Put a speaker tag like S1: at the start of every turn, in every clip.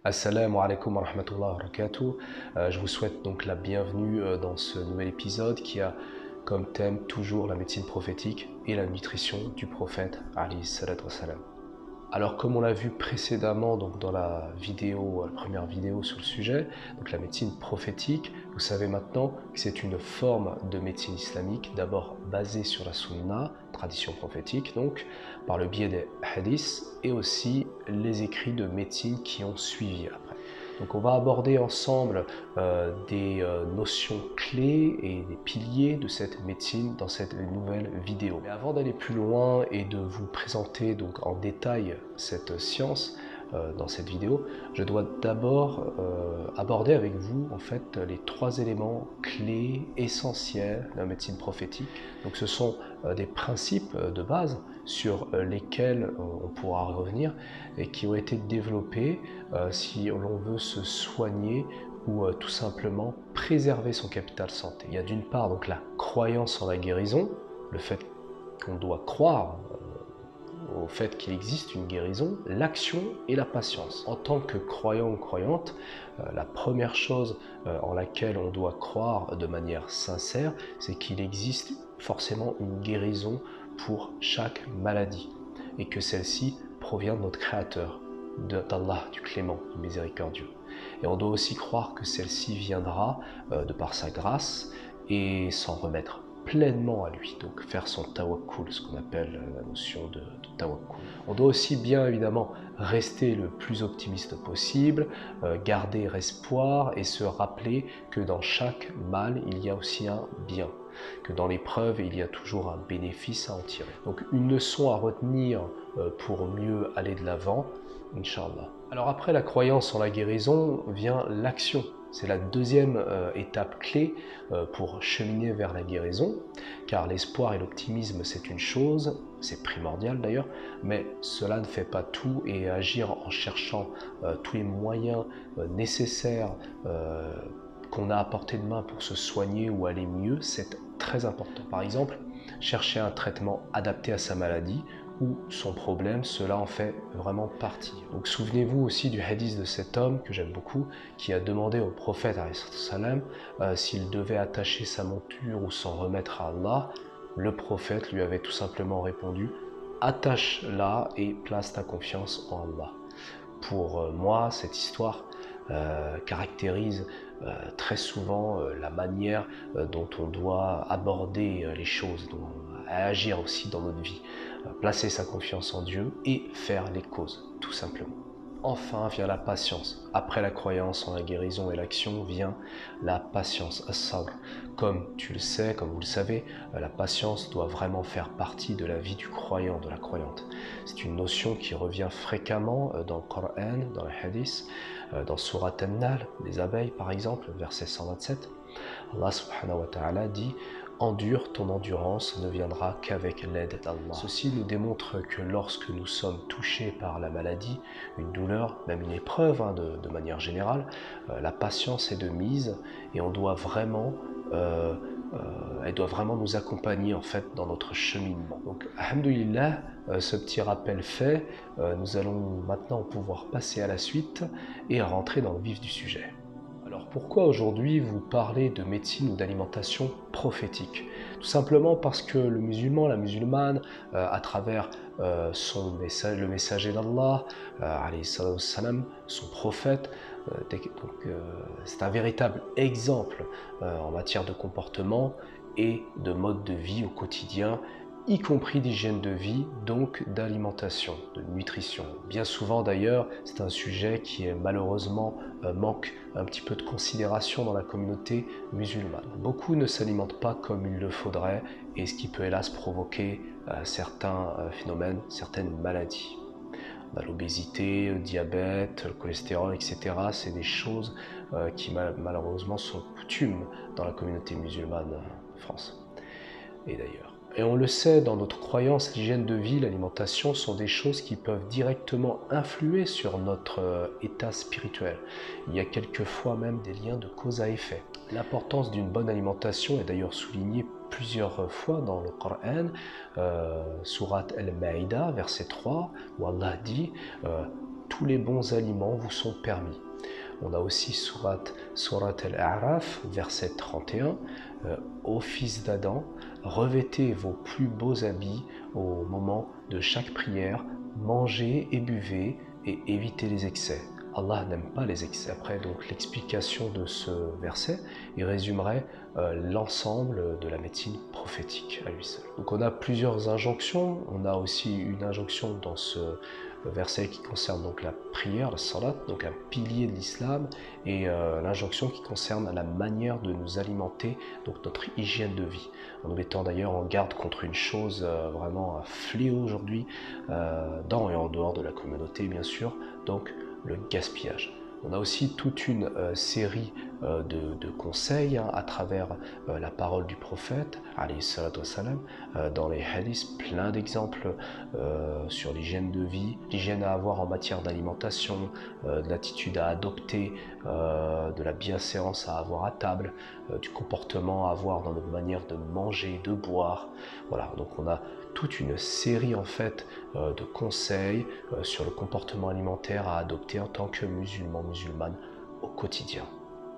S1: Assalamu alaikum wa rahmatullahi wa barakatuh. Je vous souhaite donc la bienvenue dans ce nouvel épisode qui a comme thème toujours la médecine prophétique et la nutrition du prophète alayhi salatu wassalam. Alors comme on l'a vu précédemment donc dans la première vidéo sur le sujet, donc la médecine prophétique, vous savez maintenant que c'est une forme de médecine islamique d'abord basée sur la sunna, tradition prophétique donc, par le biais des hadiths et aussi les écrits de médecine qui ont suivi après. Donc on va aborder ensemble des notions clés et des piliers de cette médecine dans cette nouvelle vidéo. Mais avant d'aller plus loin et de vous présenter donc en détail cette science dans cette vidéo, je dois d'abord aborder avec vous en fait les trois éléments clés essentiels de la médecine prophétique. Donc ce sont des principes de base sur lesquels on pourra revenir et qui ont été développés si l'on veut se soigner ou tout simplement préserver son capital santé. Il y a d'une part donc la croyance en la guérison, le fait qu'on doit croire au fait qu'il existe une guérison, l'action et la patience. En tant que croyant ou croyante, la première chose en laquelle on doit croire de manière sincère, c'est qu'il existe forcément une guérison pour chaque maladie et que celle-ci provient de notre Créateur, d'Allah, du Clément, du Miséricordieux. Et on doit aussi croire que celle-ci viendra de par sa grâce et s'en remettre pleinement à lui, donc faire son tawakkul, ce qu'on appelle la notion de tawakkul. On doit aussi bien évidemment rester le plus optimiste possible, garder espoir et se rappeler que dans chaque mal, il y a aussi un bien, que dans l'épreuve, il y a toujours un bénéfice à en tirer. Donc une leçon à retenir pour mieux aller de l'avant, Inch'Allah. Alors après la croyance en la guérison vient l'action. C'est la deuxième étape clé pour cheminer vers la guérison, car l'espoir et l'optimisme c'est une chose, c'est primordial d'ailleurs, mais cela ne fait pas tout et agir en cherchant tous les moyens nécessaires qu'on a à portée de main pour se soigner ou aller mieux, c'est très important. Par exemple, chercher un traitement adapté à sa maladie ou son problème, cela en fait vraiment partie. Donc souvenez-vous aussi du hadith de cet homme que j'aime beaucoup, qui a demandé au prophète s'il devait attacher sa monture ou s'en remettre à Allah. Le prophète lui avait tout simplement répondu « Attache-la et place ta confiance en Allah ». Pour moi, cette histoire caractérise très souvent la manière dont on doit aborder les choses, agir aussi dans notre vie, placer sa confiance en Dieu et faire les causes, tout simplement. Enfin vient la patience. Après la croyance en la guérison et l'action vient la patience, as-sabr. Comme tu le sais, comme vous le savez, la patience doit vraiment faire partie de la vie du croyant, de la croyante. C'est une notion qui revient fréquemment dans le Coran, dans le Hadith, dans Surat An-Nahl, les abeilles par exemple, verset 127. Allah subhanahu wa ta'ala dit « Endure, ton endurance ne viendra qu'avec l'aide d'Allah ». Ceci nous démontre que lorsque nous sommes touchés par la maladie, une douleur, même une épreuve de manière générale, la patience est de mise et on doit vraiment, elle doit vraiment nous accompagner en fait dans notre cheminement. Donc, alhamdoulilah, ce petit rappel fait, nous allons maintenant pouvoir passer à la suite et rentrer dans le vif du sujet. Alors pourquoi aujourd'hui vous parlez de médecine ou d'alimentation prophétique? Tout simplement parce que le musulman, la musulmane, à travers le messager d'Allah, son prophète, c'est un véritable exemple en matière de comportement et de mode de vie au quotidien, y compris d'hygiène de vie, donc d'alimentation, de nutrition. Bien souvent d'ailleurs, c'est un sujet qui malheureusement manque un petit peu de considération dans la communauté musulmane. Beaucoup ne s'alimentent pas comme il le faudrait et ce qui peut hélas provoquer certains phénomènes, certaines maladies. L'obésité, le diabète, le cholestérol, etc. C'est des choses qui malheureusement sont coutumes dans la communauté musulmane en France et d'ailleurs. Et on le sait, dans notre croyance, l'hygiène de vie, l'alimentation sont des choses qui peuvent directement influer sur notre état spirituel. Il y a quelquefois même des liens de cause à effet. L'importance d'une bonne alimentation est d'ailleurs soulignée plusieurs fois dans le Coran, Surat Al-Maïda, verset 3, où Allah dit tous les bons aliments vous sont permis. On a aussi Surat Al-A'raf, verset 31, ô fils d'Adam, revêtez vos plus beaux habits au moment de chaque prière, mangez et buvez et évitez les excès. Allah n'aime pas les excès. Après donc l'explication de ce verset, il résumerait l'ensemble de la médecine prophétique à lui seul. Donc on a plusieurs injonctions. On a aussi une injonction dans ce verset qui concerne donc la prière, la salat, donc un pilier de l'islam, et l'injonction qui concerne la manière de nous alimenter, donc notre hygiène de vie, en nous mettant d'ailleurs en garde contre une chose vraiment un fléau aujourd'hui, dans et en dehors de la communauté bien sûr, donc le gaspillage. On a aussi toute une série de conseils à travers la parole du prophète, alayhi salatu wassalam, dans les hadiths, plein d'exemples sur l'hygiène de vie, l'hygiène à avoir en matière d'alimentation, de l'attitude à adopter, de la bienséance à avoir à table, du comportement à avoir dans notre manière de manger, de boire. Voilà, donc on a toute une série en fait de conseils sur le comportement alimentaire à adopter en tant que musulman, musulmane au quotidien.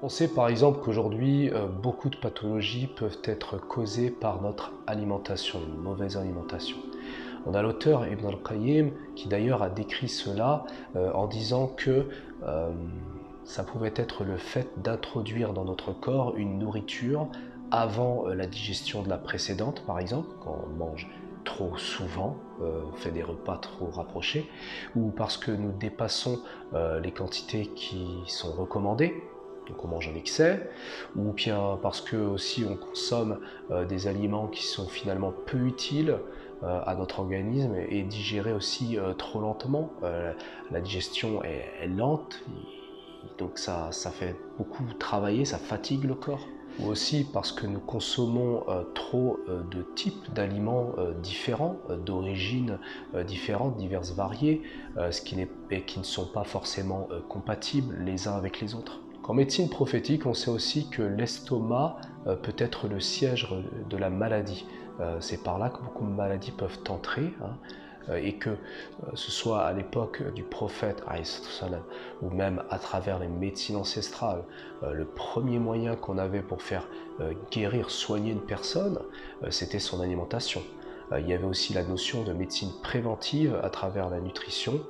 S1: On sait par exemple qu'aujourd'hui beaucoup de pathologies peuvent être causées par notre alimentation, une mauvaise alimentation. On a l'auteur Ibn al-Qayyim qui d'ailleurs a décrit cela en disant que ça pouvait être le fait d'introduire dans notre corps une nourriture avant la digestion de la précédente, par exemple, quand on mange trop souvent, fait des repas trop rapprochés, ou parce que nous dépassons les quantités qui sont recommandées, donc on mange en excès, ou bien parce que aussi on consomme des aliments qui sont finalement peu utiles à notre organisme et digérés aussi trop lentement. La digestion est lente, donc ça fait beaucoup travailler, ça fatigue le corps. Ou aussi parce que nous consommons trop de types d'aliments différents, d'origines différentes, diverses, variées, qui ne sont pas forcément compatibles les uns avec les autres. En médecine prophétique, on sait aussi que l'estomac peut être le siège de la maladie. C'est par là que beaucoup de maladies peuvent entrer, et que ce soit à l'époque du prophète ou même à travers les médecines ancestrales, le premier moyen qu'on avait pour faire guérir, soigner une personne, c'était son alimentation. Il y avait aussi la notion de médecine préventive à travers la nutrition,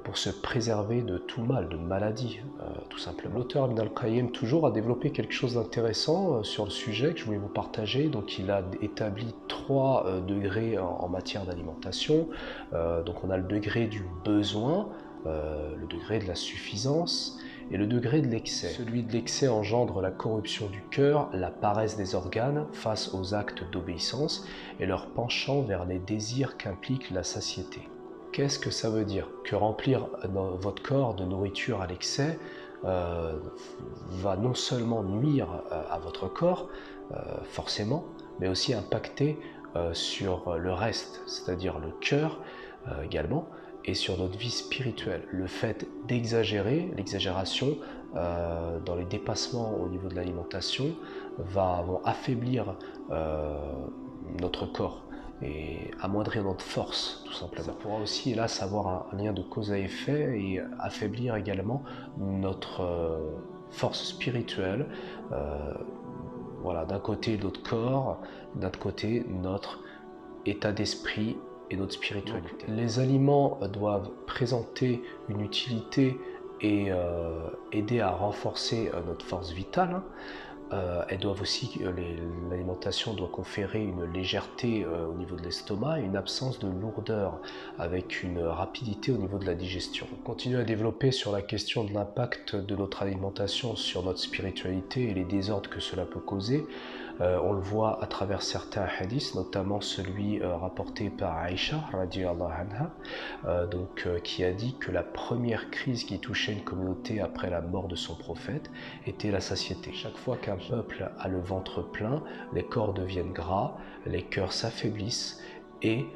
S1: pour se préserver de tout mal, de maladie, tout simplement. L'auteur Ibn al-Qayyim toujours a développé quelque chose d'intéressant sur le sujet que je voulais vous partager. Donc il a établi 3 degrés en matière d'alimentation. Donc on a le degré du besoin, le degré de la suffisance et le degré de l'excès. Celui de l'excès engendre la corruption du cœur, la paresse des organes face aux actes d'obéissance et leur penchant vers les désirs qu'implique la satiété. Qu'est-ce que ça veut dire? Que remplir votre corps de nourriture à l'excès va non seulement nuire à votre corps, forcément, mais aussi impacter sur le reste, c'est-à-dire le cœur également, et sur notre vie spirituelle. Le fait d'exagérer, l'exagération dans les dépassements au niveau de l'alimentation vont affaiblir notre corps et amoindrir notre force, tout simplement. Ça pourra aussi, hélas, avoir un lien de cause à effet et affaiblir également notre force spirituelle. Voilà, d'un côté notre corps, d'un autre côté notre état d'esprit et notre spiritualité. Les aliments doivent présenter une utilité et aider à renforcer notre force vitale. Elles doivent aussi, l'alimentation doit conférer une légèreté au niveau de l'estomac et une absence de lourdeur avec une rapidité au niveau de la digestion. On continue à développer sur la question de l'impact de notre alimentation sur notre spiritualité et les désordres que cela peut causer. On le voit à travers certains hadiths, notamment celui rapporté par Aïcha radhiyallahu anha, qui a dit que la première crise qui touchait une communauté après la mort de son prophète était la satiété. Chaque fois qu'un peuple a le ventre plein, les corps deviennent gras, les cœurs s'affaiblissent et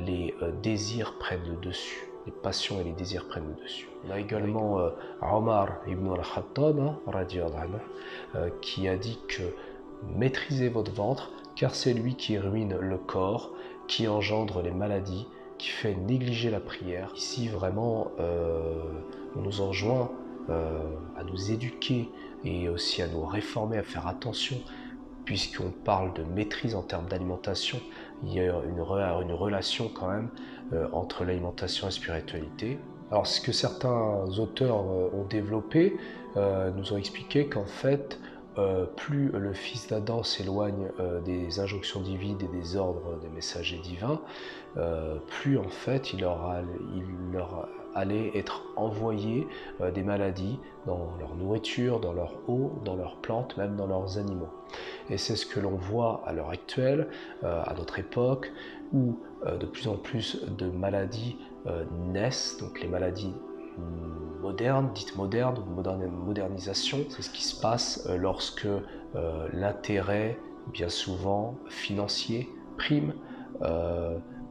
S1: les désirs prennent le dessus. Les passions et les désirs prennent le dessus. On a également Omar ibn al-Khattab qui a dit que maîtrisez votre ventre car c'est lui qui ruine le corps, qui engendre les maladies qui fait négliger la prière. Ici vraiment on nous enjoint à nous éduquer et aussi à nous réformer, à faire attention, puisqu'on parle de maîtrise en termes d'alimentation. Il y a une relation quand même entre l'alimentation et la spiritualité. Alors ce que certains auteurs ont développé nous ont expliqué qu'en fait plus le fils d'Adam s'éloigne des injonctions divines et des ordres des messagers divins, plus en fait il leur allait être envoyé des maladies dans leur nourriture, dans leur eau, dans leurs plantes, même dans leurs animaux. Et c'est ce que l'on voit à l'heure actuelle, à notre époque, où de plus en plus de maladies naissent, donc les maladies moderne, dite moderne, modernisation. C'est ce qui se passe lorsque l'intérêt, bien souvent financier, prime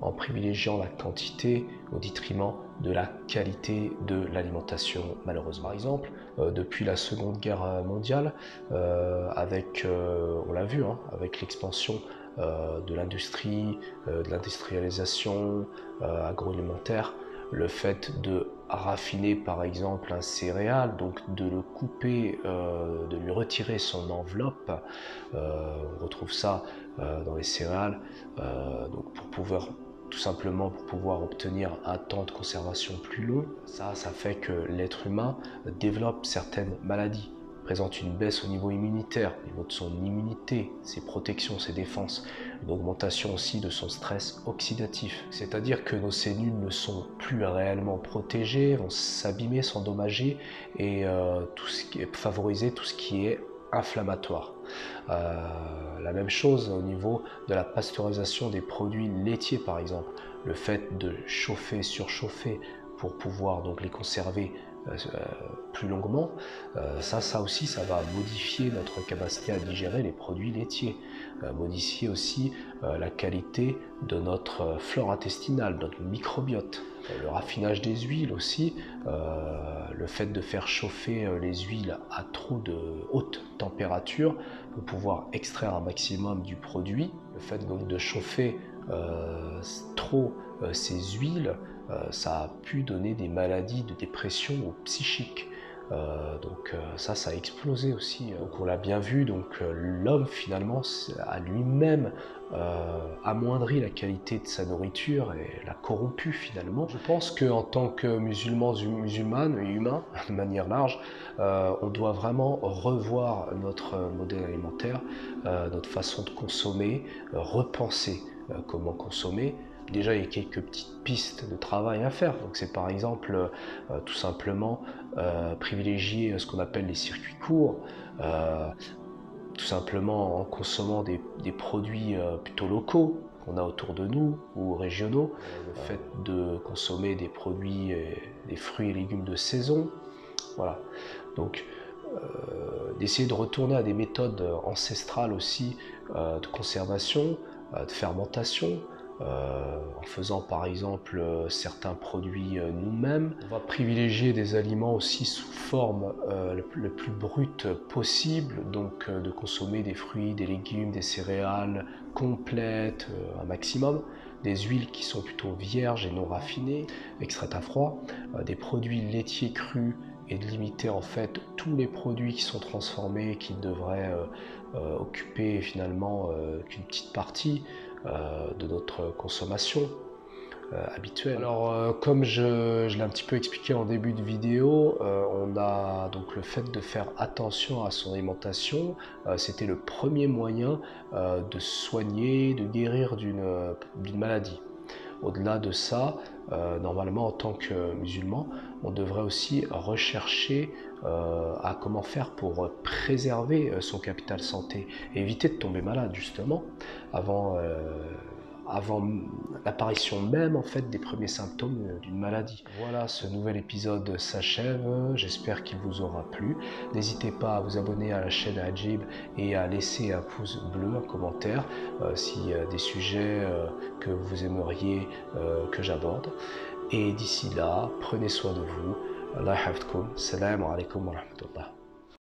S1: en privilégiant la quantité au détriment de la qualité de l'alimentation, malheureusement. Par exemple, depuis la Seconde Guerre mondiale, on l'a vu, avec l'expansion de l'industrie, de l'industrialisation agroalimentaire, le fait de raffiner par exemple un céréal, donc de le couper, de lui retirer son enveloppe, on retrouve ça dans les céréales, donc tout simplement pour pouvoir obtenir un temps de conservation plus long. Ça fait que l'être humain développe certaines maladies, présente une baisse au niveau immunitaire, au niveau de son immunité, ses protections, ses défenses, une augmentation aussi de son stress oxydatif. C'est-à-dire que nos cellules ne sont plus réellement protégées, vont s'abîmer, s'endommager et favoriser tout ce qui est inflammatoire. La même chose au niveau de la pasteurisation des produits laitiers par exemple. Le fait de chauffer, surchauffer pour pouvoir donc les conserver plus longuement, ça aussi ça va modifier notre capacité à digérer les produits laitiers, modifier aussi la qualité de notre flore intestinale, notre microbiote. Le raffinage des huiles aussi, le fait de faire chauffer les huiles à trop de haute température pour pouvoir extraire un maximum du produit, le fait donc de chauffer trop ces huiles, ça a pu donner des maladies de dépression ou psychique. Ça a explosé aussi. Donc on l'a bien vu, donc l'homme finalement a lui-même amoindri la qualité de sa nourriture et l'a corrompu finalement. Je pense qu'en tant que musulmane et humain, de manière large, on doit vraiment revoir notre modèle alimentaire, notre façon de consommer, repenser comment consommer. Déjà, il y a quelques petites pistes de travail à faire. Donc, c'est par exemple tout simplement privilégier ce qu'on appelle les circuits courts, tout simplement en consommant des produits plutôt locaux qu'on a autour de nous ou régionaux. Le fait de consommer des produits, des fruits et légumes de saison. Voilà. Donc, d'essayer de retourner à des méthodes ancestrales aussi de conservation, de fermentation, en faisant par exemple certains produits nous-mêmes. On va privilégier des aliments aussi sous forme le plus brute possible, donc de consommer des fruits, des légumes, des céréales complètes, un maximum, des huiles qui sont plutôt vierges et non raffinées, extraites à froid, des produits laitiers crus, et de limiter en fait tous les produits qui sont transformés, qui devraient occuper finalement qu'une petite partie de notre consommation habituelle. Alors comme je l'ai un petit peu expliqué en début de vidéo, on a donc le fait de faire attention à son alimentation, c'était le premier moyen de soigner, de guérir d'une maladie. Au-delà de ça, normalement en tant que musulman, on devrait aussi rechercher à comment faire pour préserver son capital santé et éviter de tomber malade justement avant l'apparition même en fait des premiers symptômes d'une maladie. Voilà, ce nouvel épisode s'achève, j'espère qu'il vous aura plu. N'hésitez pas à vous abonner à la chaîne Ajib et à laisser un pouce bleu, un commentaire s'il y a des sujets que vous aimeriez que j'aborde. Et d'ici là, prenez soin de vous. Allah hafidkoum. Salam alaikum wa rahmatullah.